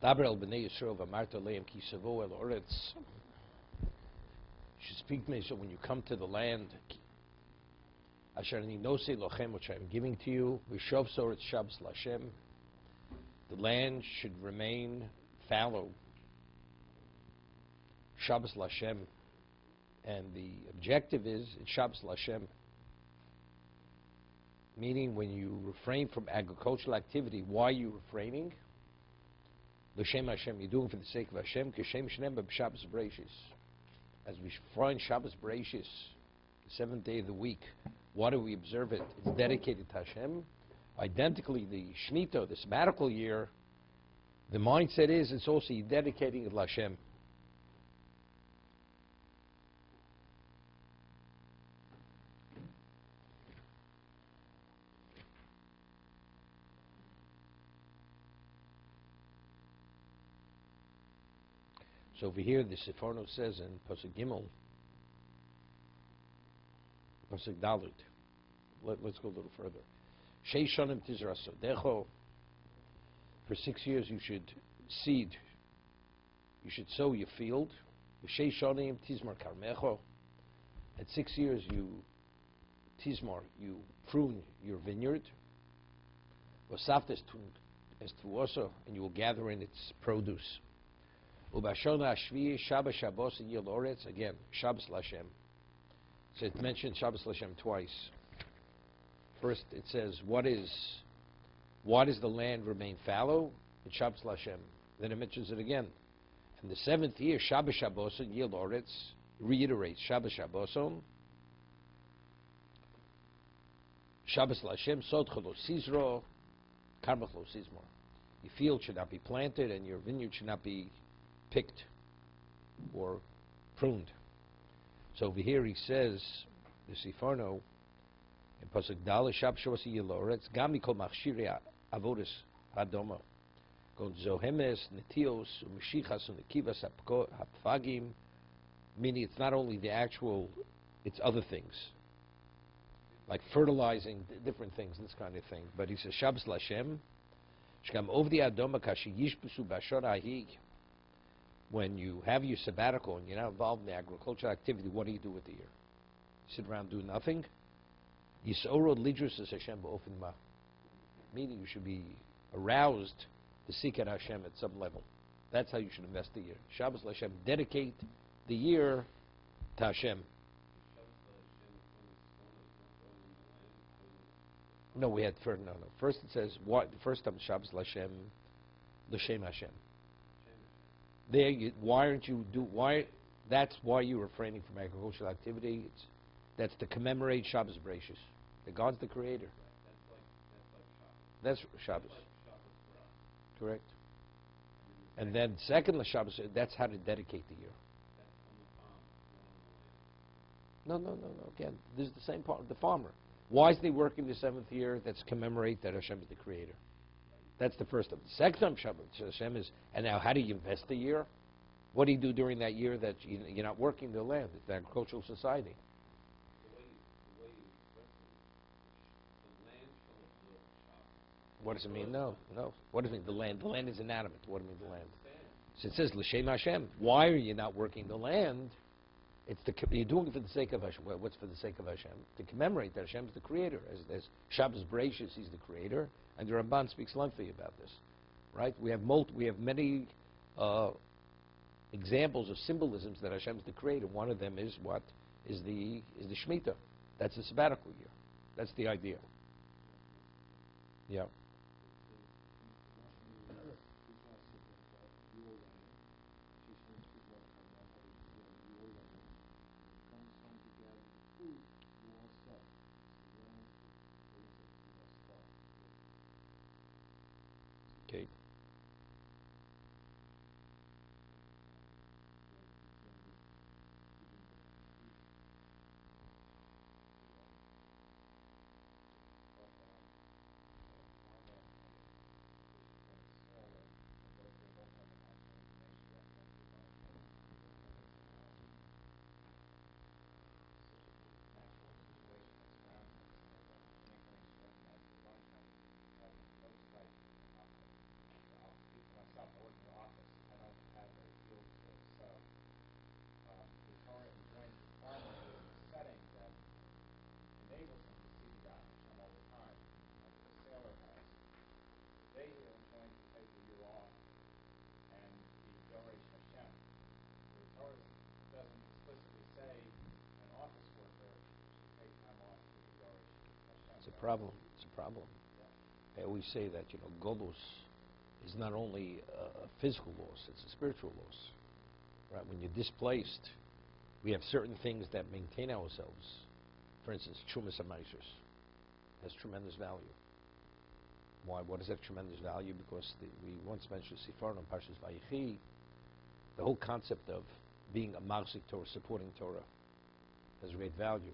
Daber el b'nei Yisrael v'amarta leim ki savo el oretz. You should speak to me, so when you come to the land, asher ani nosei lochem, which I am giving to you, v'shov soretz Shabbos l'Hashem, the land should remain fallow, Shabbos l'Hashem, and the objective is it's Shabbos l'Hashem, meaning when you refrain from agricultural activity, why are you refraining? L'shem Hashem, you're doing it for the sake of Hashem, k'shem shnem b'Shabbos Bereishis. As we find Shabbos Bereishis, the seventh day of the week, why do we observe it? It's dedicated to Hashem. Identically, the Shemitah, the sabbatical year, the mindset is it's also dedicating it to Hashem. So over here, the Seforno says in Pasuk Gimel, Pasuk Dalit. Let's go a little further. Sheish shanim tizras sodecho. For 6 years you should seed. You should sow your field. Sheish shanim tizmar karmecho. At 6 years you you prune your vineyard. Wasaftes es tuoso, and you will gather in its produce. Ubashona Ashvi Shabbos Shabbos and Yil Oretz, again Shabbos L'Hashem. So it mentions Shabbos L'Hashem twice. First it says why does the land remain fallow? It's Shabbos L'Hashem. Then it mentions it again. And the seventh year Shabbos Shabbos and Yil Oretz reiterates Shabbos Shabboson. Shabbos L'Hashem Sodcha Lo Sizro Karmach Lo Sizmor. Your field should not be planted and your vineyard should not be picked or pruned. So over here he says, the Sifarno, in Pasuk Dal Shabbos Shabbos Yiloretz, Gami Kol Machshiri Avodas Adoma, Gon Zohemes Netios Umishichas Unikivas Hapfagim, meaning it's not only the actual, it's other things, like fertilizing different things, this kind of thing. But he says Shabbos L'Hashem, Shkam Ovdi Adoma Kashi Yishbusu Bashor Ahi. When you have your sabbatical and you're not involved in the agricultural activity, what do you do with the year? You sit around doing nothing? Yisoro lidrus es Hashem ba'ofen ma. Meaning you should be aroused to seek at Hashem at some level. That's how you should invest the year. Shabbos L'Hashem, dedicate the year to Hashem. No, we had first. No. First it says what? The first time Shabbos L'Hashem, l'shem Hashem. There, why aren't you do? Why? That's why you're refraining from agricultural activity. That's to commemorate Shabbos Bereishis. That God's the Creator. That's Shabbos. Correct. And then second Shabbos, that's how to dedicate the year. No. Again, this is the same part. The farmer. Why is he working the seventh year? That's commemorate that Hashem is the Creator. That's the first time. The second time Shabbos Hashem is, and now how do you invest the year? What do you do during that year that you're not working the land? It's an agricultural society. What does it mean? No. What does it mean? The land. The land is inanimate. What do you mean the land? So it says l'shem Hashem. Why are you not working the land? You're doing it for the sake of Hashem. What's for the sake of Hashem? To commemorate that Hashem is the Creator. As Shabbos Bereishis, He's the Creator. And the Ramban speaks lengthily about this, right? We have many examples of symbolisms that Hashem is the Creator. One of them is what is the Shemitah. That's the sabbatical year. That's the idea. Yeah. Okay. a problem. It's a problem. I always say that, Golus is not only a physical loss, it's a spiritual loss. Right? When you're displaced, we have certain things that maintain ourselves. For instance, Chumash Rashi has tremendous value. Why? What is that tremendous value? Because we once mentioned Sifar on parshas Vayechi, the whole concept of being a Machzik Torah, supporting Torah, has great value.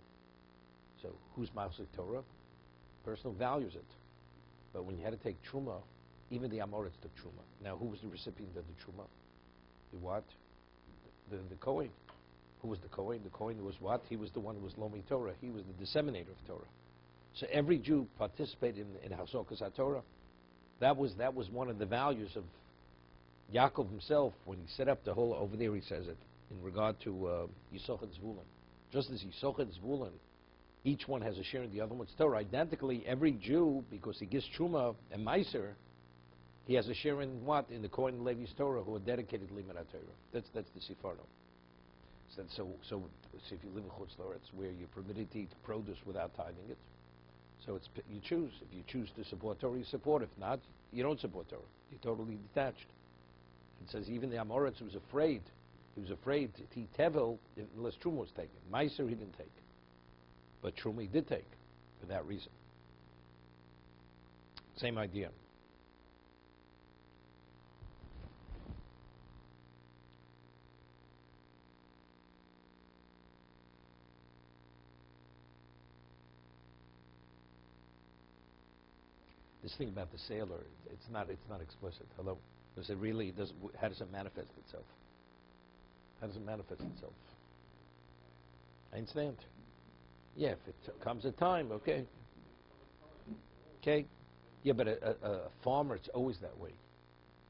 So who's Machzik Torah? Person who values it. But when you had to take Truma, even the Amoritz took Truma. Now, who was the recipient of the Truma? The what? The Kohen. Who was the Kohen? The Kohen was what? He was the one who was Lomi Torah. He was the disseminator of Torah. So every Jew participated in Hasokas HaTorah. That was one of the values of Yaakov himself when he set up the whole, over there he says it, in regard to Yisachar and Zvulun. Just as Yisachar and Zvulun, each one has a share in the other one's Torah. Identically, every Jew, because he gives Truma and Meiser, he has a share in what? In the Kohen and Levi's Torah, who are dedicated to Limud HaTorah. That's the Sifarno. So if you live in Chutz La'aretz, where you're permitted to eat produce without tithing it, so you choose. If you choose to support Torah, you support. If not, you don't support Torah. You're totally detached. It says even the Amoritz was afraid. He was afraid to eat Tevel unless Truma was taken. Meiser he didn't take. But Truma he did take for that reason. Same idea. This thing about the sailor, it's not explicit. Hello? Because it really does. How does it manifest itself? How does it manifest itself? I understand. Yeah, if it comes a time, okay. Okay. Yeah, but a farmer, it's always that way.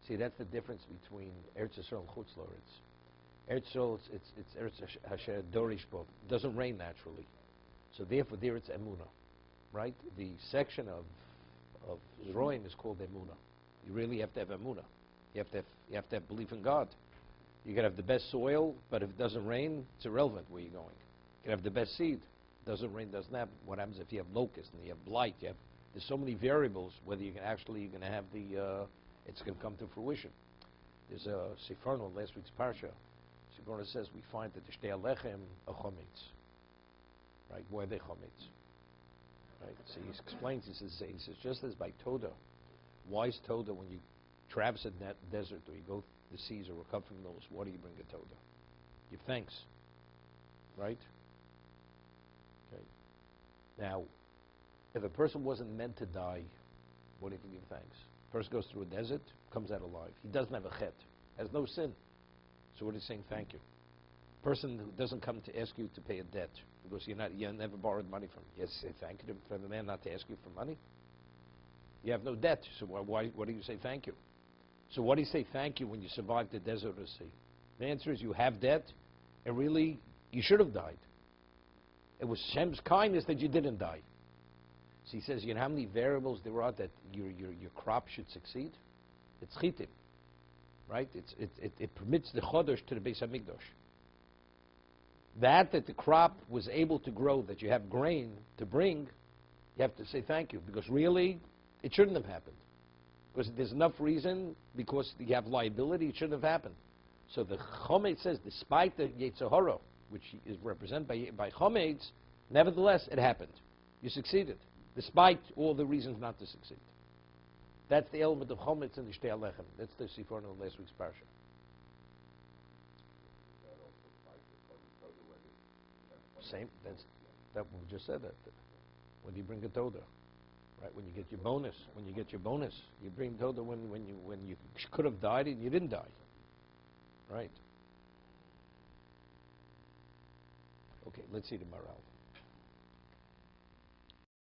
See, that's the difference between Eretz Yisrael and Chutz La'aretz. Eretz Yisrael, it's Eretz Hasher Dorish Bo. It doesn't rain naturally. So therefore, there it's Emunah. Right? The section of Zroim is called Emunah. You really have to have Emunah. You have to have belief in God. You can have the best soil, but if it doesn't rain, it's irrelevant where you're going. You can have the best seed. Doesn't rain, doesn't happen. What happens if you have locusts and you have blight? There's so many variables whether you're going to have it's going to come to fruition. There's a Sifarno in last week's parsha. Sifarno says we find that the Shtei Alechem are chometz. Right? Why are they chometz? Right? So he explains. He says just as by Toda, why is Toda when you traverse a desert or you go to the seas or recover from those? What do you bring a Toda? Give thanks. Right? Okay. Now, if a person wasn't meant to die, what do you give thanks? Person goes through a desert, comes out alive. He doesn't have a chet, has no sin. So what is he saying? Thank you. Person who doesn't come to ask you to pay a debt because you never borrowed money from him. Yes, say thank you for the man not to ask you for money. You have no debt, so what do you say thank you? So what do you say thank you when you survived the desert or sea? The answer is you have debt, and really you should have died. It was Shem's kindness that you didn't die. So he says, you know how many variables there are that your crop should succeed? It's chitim, right? It permits the chodesh to the Beis Hamikdash. That the crop was able to grow, that you have grain to bring, you have to say thank you, because really, it shouldn't have happened. Because there's enough reason, because you have liability, it shouldn't have happened. So the Chometz says, despite the Yetzer Hara, which is represented by Chometz, nevertheless, it happened. You succeeded, despite all the reasons not to succeed. That's the element of Chometz in the Shtei Alechem. That's the Sifarno in last week's parsha. Same. That's what we just said. That when you bring a Toda, right? When you get your bonus, you bring Toda when you could have died and you didn't die, right? Okay, let's see the morale.